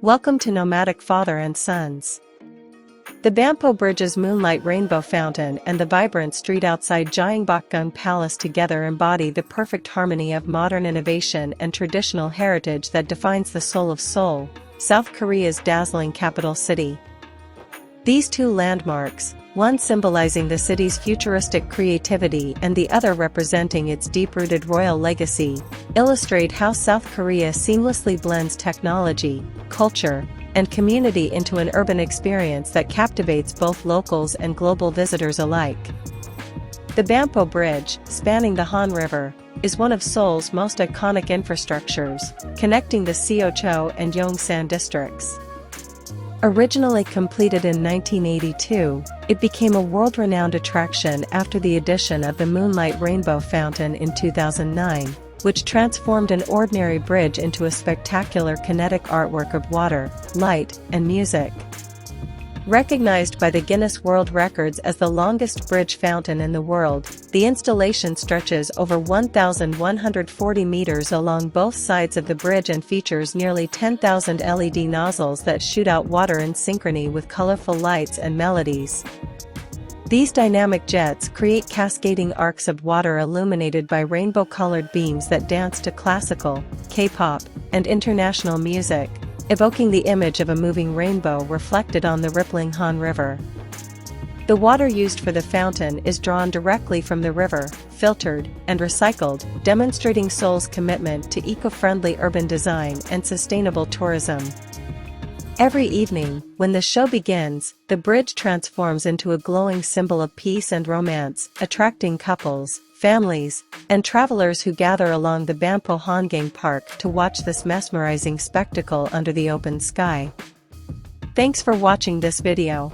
Welcome to Nomadic Father&Sons. The Bampo Bridge's moonlight rainbow fountain and the vibrant street outside Gyeongbokgung Palace together embody the perfect harmony of modern innovation and traditional heritage that defines the soul of Seoul, South Korea's dazzling capital city. These two landmarks, one symbolizing the city's futuristic creativity and the other representing its deep-rooted royal legacy, illustrate how South Korea seamlessly blends technology, culture, and community into an urban experience that captivates both locals and global visitors alike. The Bampo Bridge, spanning the Han River, is one of Seoul's most iconic infrastructures, connecting the Seocho and Yongsan districts. Originally completed in 1982, it became a world-renowned attraction after the addition of the Moonlight Rainbow Fountain in 2009, which transformed an ordinary bridge into a spectacular kinetic artwork of water, light, and music. Recognized by the Guinness World Records as the longest bridge fountain in the world, the installation stretches over 1,140 meters along both sides of the bridge and features nearly 10,000 LED nozzles that shoot out water in synchrony with colorful lights and melodies. These dynamic jets create cascading arcs of water illuminated by rainbow-colored beams that dance to classical, K-pop, and international music, evoking the image of a moving rainbow reflected on the rippling Han River. The water used for the fountain is drawn directly from the river, filtered, and recycled, demonstrating Seoul's commitment to eco-friendly urban design and sustainable tourism. Every evening, when the show begins, the bridge transforms into a glowing symbol of peace and romance, attracting couples, families, and travelers who gather along the Bampo Hangang Park to watch this mesmerizing spectacle under the open sky. Thanks for watching this video.